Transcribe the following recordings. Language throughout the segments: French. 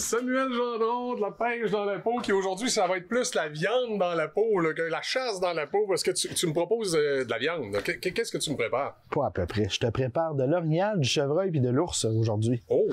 Samuel Gendron de la pêche dans la peau, qui aujourd'hui, ça va être plus la viande dans la peau, là, que la chasse dans la peau, parce que tu me proposes de la viande. Qu'est-ce que tu me prépares? Pas à peu près. Je te prépare de l'orignal, du chevreuil puis de l'ours aujourd'hui. Oh!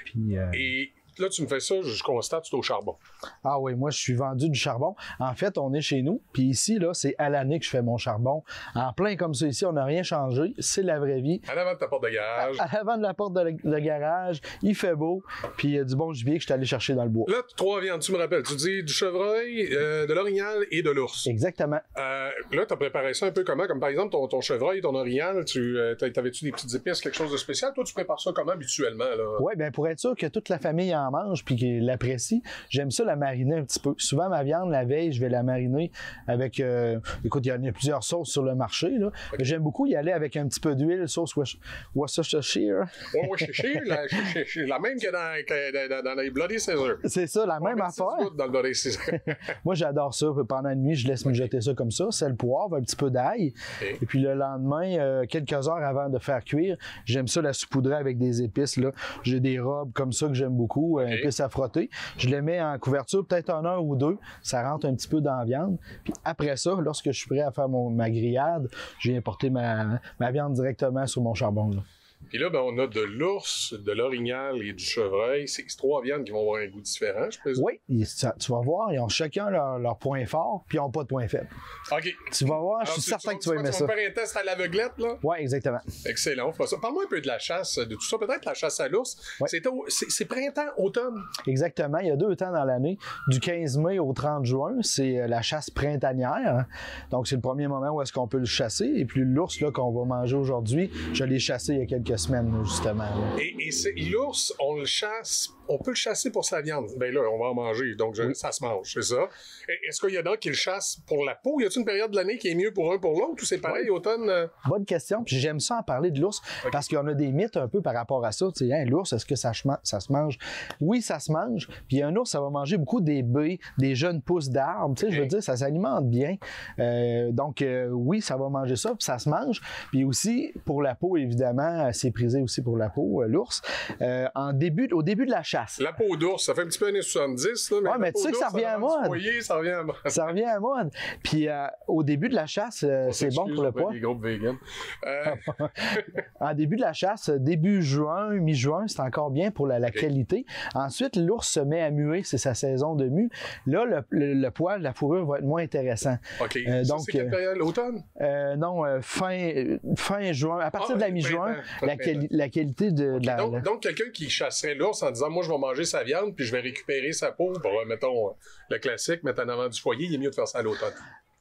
Puis, Et là, tu me fais ça, je constate, c'est au charbon. Ah oui, moi, je suis vendu du charbon. En fait, on est chez nous. Puis ici, là, c'est à l'année que je fais mon charbon. En plein comme ça ici, on n'a rien changé. C'est la vraie vie. À l'avant de ta porte de garage. À l'avant de la porte de garage, il fait beau. Puis il y a du bon gibier que je suis allé chercher dans le bois. Là, 3 viandes, tu me rappelles. Tu dis du chevreuil, de l'orignal et de l'ours. Exactement. Là, tu as préparé ça un peu comment? Comme par exemple, ton chevreuil, ton orignal, t'avais-tu des petites épices, quelque chose de spécial? Toi, tu prépares ça comment habituellement? Oui, bien pour être sûr que toute la famille en mange puis qu'elle l'apprécie, j'aime ça la mariner un petit peu. Souvent, ma viande, la veille, je vais la mariner avec... écoute, il y a plusieurs sauces sur le marché. Là. Okay. J'aime beaucoup y aller avec un petit peu d'huile, sauce Worcestershire. Oui, Worcestershire, la même que dans les Bloody Caesar. C'est ça, la même affaire. Dans le Bloody Caesar. Moi, j'adore ça. Pendant la nuit, je laisse mijoter ça comme ça. Sel, poivre, un petit peu d'ail. Okay. Et puis le lendemain, quelques heures avant de faire cuire, j'aime ça la saupoudrer avec des épices. Là. J'ai des robes comme ça que j'aime beaucoup, okay. Épices à frotter. Je les mets en couverture peut-être 1 heure ou 2. Ça rentre un petit peu dans la viande. Puis après ça, lorsque je suis prêt à faire ma grillade, je viens porter ma viande directement sur mon charbon. Là. Puis là, ben, on a de l'ours, de l'orignal et du chevreuil. C'est 3 viandes qui vont avoir un goût différent, je présume. Oui, tu vas voir, ils ont chacun leur point fort, puis ils n'ont pas de point faible. OK. Tu vas voir, je suis certain que tu vas aimer ça. Tu vas faire un test à l'aveuglette, là? Oui, exactement. Excellent. Parle-moi un peu de la chasse, de tout ça. Peut-être la chasse à l'ours. Ouais. C'est printemps, automne? Exactement. Il y a 2 temps dans l'année. Du 15 mai au 30 juin, c'est la chasse printanière. Donc, c'est le premier moment où est-ce qu'on peut le chasser. Et puis, l'ours, là, qu'on va manger aujourd'hui, je l'ai chassé il y a quelques semaines, justement. Là. Et l'ours, on peut le chasser pour sa viande. Ben là, on va en manger, donc oui. Ça se mange, c'est ça. Est-ce qu'il y en a qui le chassent pour la peau? Y a-t-il une période de l'année qui est mieux pour un pour l'autre ou c'est pareil, automne? Bonne question, puis j'aime ça en parler de l'ours, okay. Parce qu'il y en a des mythes un peu par rapport à ça. Tu sais, hein, l'ours, est-ce que ça se mange? Oui, ça se mange, puis un ours, ça va manger beaucoup des baies, des jeunes pousses d'arbres, tu sais, je veux dire, ça s'alimente bien. Donc, oui, ça va manger ça, puis ça se mange. Puis aussi, pour la peau, évidemment, c'est prisé aussi pour la peau, l'ours. Au début de la chasse. La peau d'ours, ça fait un petit peu années 70, là, mais, ouais, mais tu sais que ça revient à mode. Ça revient à mode. Ça revient à mode. Puis au début de la chasse, c'est bon pour le poids. Les groupes vegan. En début de la chasse, début juin, mi-juin, c'est encore bien pour la okay. Qualité. Ensuite, l'ours se met à muer, c'est sa saison de mue. Là, le poil, la fourrure va être moins intéressant. OK. Donc, c'est quelle période? L'automne? Non, fin juin. À partir de la mi-juin, la qualité de okay. la... Donc, quelqu'un qui chasserait l'ours en disant, moi, je vais manger sa viande, puis je vais récupérer sa peau pour, mettons, le classique, mettre en avant du foyer, il est mieux de faire ça à l'automne.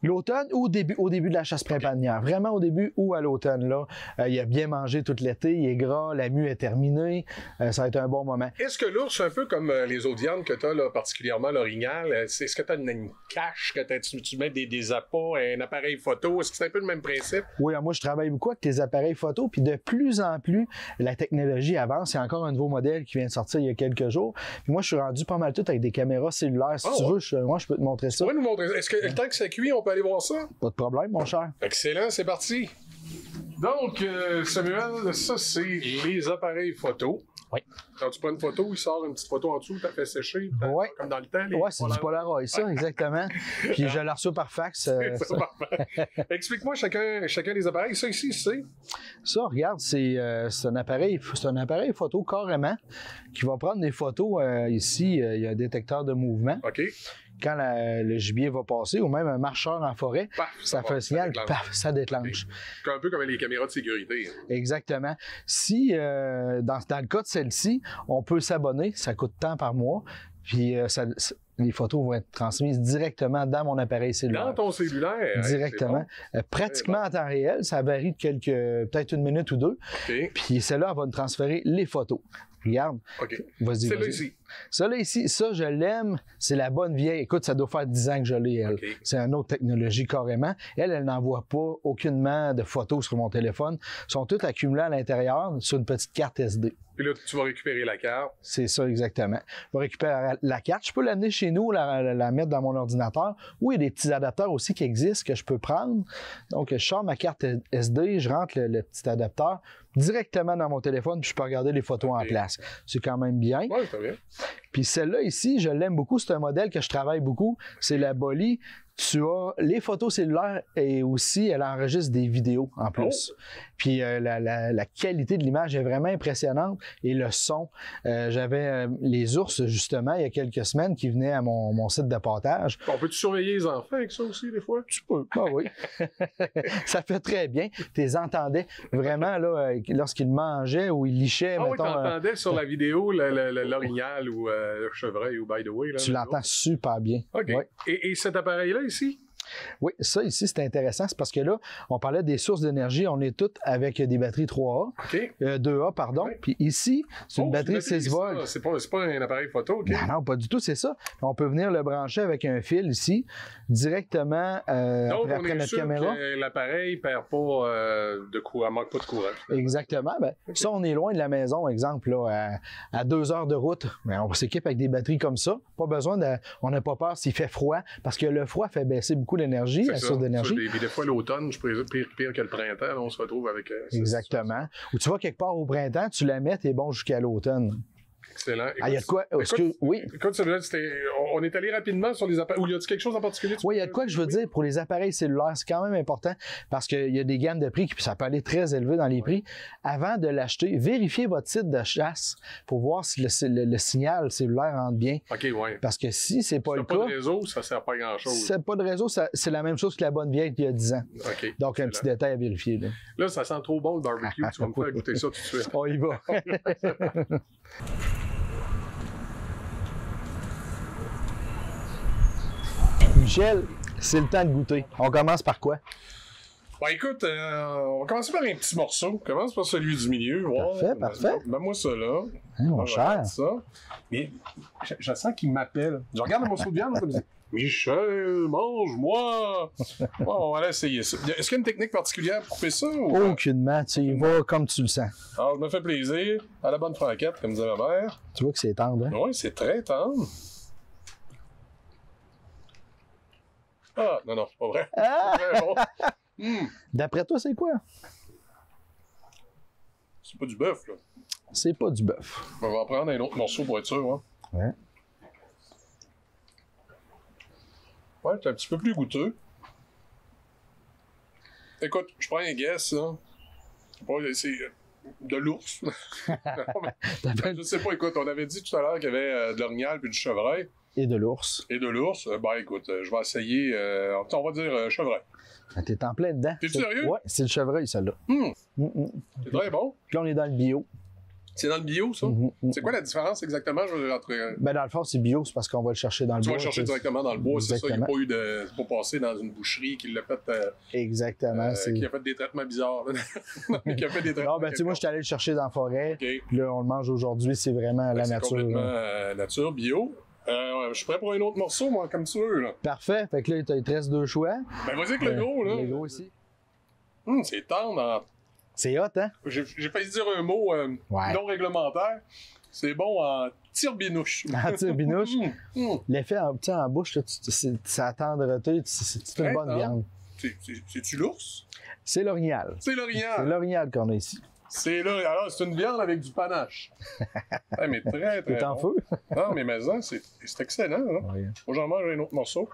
L'automne ou au début de la chasse printanière. Okay. Vraiment au début ou à l'automne. Là, il a bien mangé tout l'été, il est gras, la mue est terminée. Ça va être un bon moment. Est-ce que l'ours, un peu comme les autres viandes que tu as, là, particulièrement l'orignal, est-ce que tu as une cache, que tu mets des appâts, un appareil photo? Est-ce que c'est un peu le même principe? Oui, moi je travaille beaucoup avec les appareils photo, puis de plus en plus, la technologie avance. Il y a encore un nouveau modèle qui vient de sortir il y a quelques jours. Puis moi, je suis rendu pas mal tout avec des caméras cellulaires. Si tu veux, moi, je peux te montrer ça. Tu pourrais nous montrer ça. Est-ce que le temps que ça cuit, on peut aller voir ça? Pas de problème, mon cher. Excellent, c'est parti. Donc, Samuel, ça, c'est les appareils photo. Oui. Quand tu prends une photo, il sort une petite photo en dessous, tu as fait sécher, oui. Comme dans le temps. Oui, c'est du Polaroid, ça, exactement. Puis je la reçois par fax. Ça. Explique-moi chacun des appareils. Ça ici, c'est? Ça, regarde, c'est un appareil photo carrément qui va prendre des photos. Ici, il y a un détecteur de mouvement. OK. Quand le gibier va passer, ou même un marcheur en forêt, paf, ça fait un signal, paf, ça déclenche. Okay. Un peu comme les caméras de sécurité. Exactement. Si, dans le cas de celle-ci, on peut s'abonner, ça coûte tant par mois, puis les photos vont être transmises directement dans mon appareil cellulaire. Dans ton cellulaire? Directement. Bon. Pratiquement en temps réel. Ça varie de peut-être 1 minute ou 2. Okay. Puis celle-là va me transférer les photos. Regarde. OK. Vas-y. Celle-là ici. Celle-là ici, ça, je l'aime. C'est la bonne vieille. Écoute, ça doit faire 10 ans que je l'ai, elle. Okay. C'est une autre technologie carrément. Elle n'envoie pas aucunement de photos sur mon téléphone. Elles sont toutes accumulées à l'intérieur sur une petite carte SD. Puis là, tu vas récupérer la carte. C'est ça, exactement. Je vais récupérer la carte. Je peux l'amener chez nous, la mettre dans mon ordinateur. Ou il y a des petits adapteurs aussi qui existent que je peux prendre. Donc, je sors ma carte SD, je rentre le petit adapteur directement dans mon téléphone, puis je peux regarder les photos en place. C'est quand même bien. Oui, c'est bien. Puis celle-là ici, je l'aime beaucoup. C'est un modèle que je travaille beaucoup. C'est la Bolly. Tu as les photos cellulaires et aussi, elle enregistre des vidéos en plus. Oh. Puis la qualité de l'image est vraiment impressionnante. Et le son, j'avais les ours, justement, il y a quelques semaines, qui venaient à mon site de partage. On peut-tu surveiller les enfants avec ça aussi, des fois? Tu peux. Ah oui. Ça fait très bien. Tu les entendais vraiment, là, lorsqu'ils mangeaient ou ils lichaient. Ah mettons, oui, tu entendais sur la vidéo l'orignal ou le chevreuil ou by the way. Là, tu l'entends super bien. OK. Ouais. Et cet appareil-là, ici? Oui, ça ici, c'est intéressant. C'est parce que là, on parlait des sources d'énergie. On est toutes avec des batteries 3A. OK. 2A, pardon. Oui. Puis ici, c'est une batterie 6 volts. C'est pas un appareil photo, OK? Non, pas du tout, c'est ça. On peut venir le brancher avec un fil ici, directement donc, après notre caméra. Donc, l'appareil ne perd pas de courant, manque pas de courant. Exactement. Ben, okay. Ça, on est loin de la maison, exemple, là, à 2 heures de route. Ben, on s'équipe avec des batteries comme ça. Pas besoin de... On n'a pas peur s'il fait froid, parce que le froid fait baisser beaucoup l'énergie, la source d'énergie. Des fois, l'automne, je présume pire que le printemps, là, on se retrouve avec... Exactement. Ou tu vas quelque part au printemps, tu la mets, t'es bon jusqu'à l'automne. Excellent. Écoute, il y a de quoi? Oui. Écoute, on est allé rapidement sur les appareils. Ou y a-t-il quelque chose en particulier? Oui, il y a de quoi que je veux dire pour les appareils cellulaires. C'est quand même important parce qu'il y a des gammes de prix qui ça peut aller très élevé dans les prix. Avant de l'acheter, vérifiez votre site de chasse pour voir si le signal cellulaire rentre bien. OK, oui. Parce que si c'est pas le cas... Si pas de réseau, ça sert pas à grand-chose. Si c'est pas de réseau, c'est la même chose que la bonne vieille il y a 10 ans. OK. Donc, un petit détail à vérifier. Là, ça sent trop bon le barbecue. Tu vas me faire goûter ça tout de suite. On y va. Michel, c'est le temps de goûter. On commence par quoi? Ben écoute, on va commencer par un petit morceau. On commence par celui du milieu. Parfait, parfait. Mets-moi ça là. Hein, mon cher. Ça. Mais je sens qu'il m'appelle. Je regarde le morceau de viande comme ça. Michel, mange-moi! Bon, on va aller essayer ça. Est-ce qu'il y a une technique particulière pour couper ça? Ou... Aucunement. Tu y vas comme tu le sens. Alors, je me fais plaisir. À la bonne franquette, comme disait ma mère. Tu vois que c'est tendre, hein? Oui, c'est très tendre. Ah, non, c'est pas vrai. Ah! C'est très bon. D'après toi, c'est quoi? C'est pas du bœuf, là. C'est pas du bœuf. On va en prendre un autre morceau pour être sûr, hein. Ouais. Ouais, c'est un petit peu plus goûteux. Écoute, je prends un guess, là. C'est de l'ours. Je sais pas, écoute, on avait dit tout à l'heure qu'il y avait de l'orignal puis du chevreuil. Et de l'ours. Et de l'ours. Ben écoute, je vais essayer, on va dire chevreuil. T'es en plein dedans. T'es sérieux? Ouais, c'est le chevreuil, celle-là. C'est très bon. Puis là, on est dans le bio. C'est dans le bio, ça? C'est quoi la différence exactement? Ben dans le fond, c'est bio, c'est parce qu'on va le chercher dans le bois. Tu vas le chercher directement dans le bois, c'est ça? Il n'y a pas eu de... C'est pas passé dans une boucherie qui l'a fait... Exactement. Qui a fait des traitements bizarres. Qui a fait des traitements... Non, ben tu sais, moi, je suis allé le chercher dans la forêt. Okay. Puis là, on le mange aujourd'hui, c'est vraiment la nature. C'est complètement nature, bio. Je suis prêt pour un autre morceau, moi, comme tu veux, là. Parfait. Fait que là, il te reste 2 choix. Ben vas-y avec le gros, là. Le gros ici. C'est tendre. C'est hot, hein? J'ai failli dire un mot non réglementaire. C'est bon en tire-binouche. En tire-binouche. L'effet en bouche, là, ça tendreté, c'est une bonne viande. C'est-tu l'ours? C'est l'orignal. C'est l'orignal. C'est l'orignal qu'on a ici. C'est là. Alors, c'est une viande avec du panache. Ouais, mais très, très. C'est en bon. feu. Non, mais maison, c'est excellent. Hein? Oui. Moi, j'en mange un autre morceau.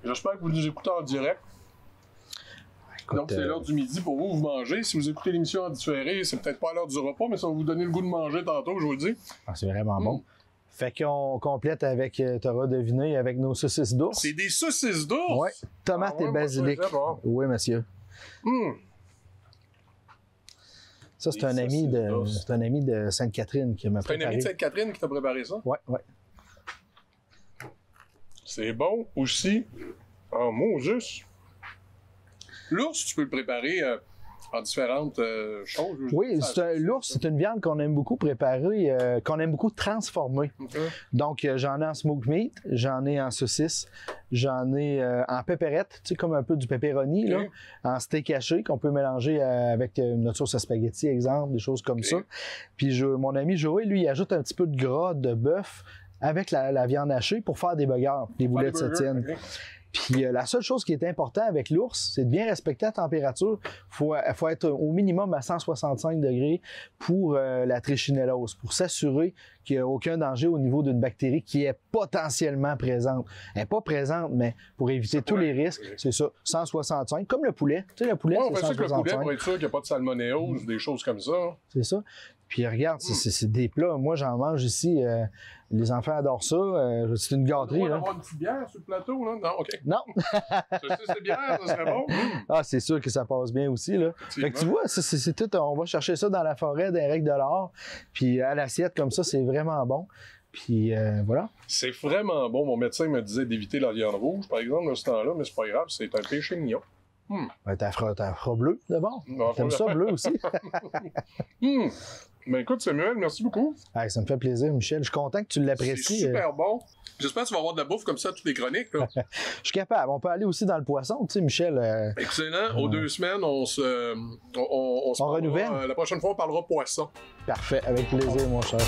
J'espère que vous nous écoutez en direct. Écoute, donc, c'est l'heure du midi pour vous mangez. Si vous écoutez l'émission en différé, c'est peut-être pas l'heure du repas, mais ça va vous donner le goût de manger tantôt, je vous le dis. Ah, c'est vraiment bon. Fait qu'on complète avec, t'auras deviné, avec nos saucisses d'ours. C'est des saucisses d'ours? Oui. Tomates et basilic. Bon. Oui, monsieur. Ça, c'est un ami de Sainte-Catherine qui m'a préparé. C'est un ami de Sainte-Catherine qui t'a préparé ça? Oui, oui. C'est bon aussi. Oh, mon juste. L'ours, tu peux le préparer en différentes choses. Oui, l'ours, c'est une viande qu'on aime beaucoup préparer, qu'on aime beaucoup transformer. Okay. Donc, j'en ai en smoked meat, j'en ai en saucisse, j'en ai en pépérette, tu sais, comme un peu du pepperoni, là, en steak haché qu'on peut mélanger avec notre sauce à spaghetti, exemple, des choses comme ça. Puis mon ami Joey, lui, il ajoute un petit peu de gras de bœuf avec la viande hachée pour faire des burgers, des boulettes sautines. Puis la seule chose qui est importante avec l'ours, c'est de bien respecter la température. Il faut être au minimum à 165 degrés pour la trichinellose, pour s'assurer qu'il n'y a aucun danger au niveau d'une bactérie qui est potentiellement présente. Elle n'est pas présente, mais pour éviter tous les risques, c'est ça, 165, comme le poulet. Tu sais, le poulet, on c'est fait 165. ça avec le poulet pour être sûr qu'il n'y a pas de salmonellose, des choses comme ça. C'est ça. Puis regarde, c'est des plats. Moi, j'en mange ici. Les enfants adorent ça. C'est une gâterie. On va avoir une petite bière sur le plateau, là? Non, OK. Non. C'est bière, ça serait bon. Ah, c'est sûr que ça passe bien aussi, là. Fait que tu vois, c'est tout. On va chercher ça dans la forêt des règles de l'or. Puis à l'assiette, comme ça, c'est vraiment bon. Puis voilà. C'est vraiment bon. Mon médecin me disait d'éviter la viande rouge, par exemple, à ce temps-là, mais c'est pas grave, c'est un péché mignon. Ben, t'as fera bleu, d'abord. T'aimes ça, bleu aussi? Ben écoute, Samuel, merci beaucoup. Ah, ça me fait plaisir, Michel. Je suis content que tu l'apprécies. C'est super bon. J'espère que tu vas avoir de la bouffe comme ça à toutes les chroniques. Là. Je suis capable. On peut aller aussi dans le poisson, tu sais, Michel. Excellent. Aux 2 semaines, on se renouvelle. La prochaine fois, on parlera poisson. Parfait. Avec plaisir, mon cher.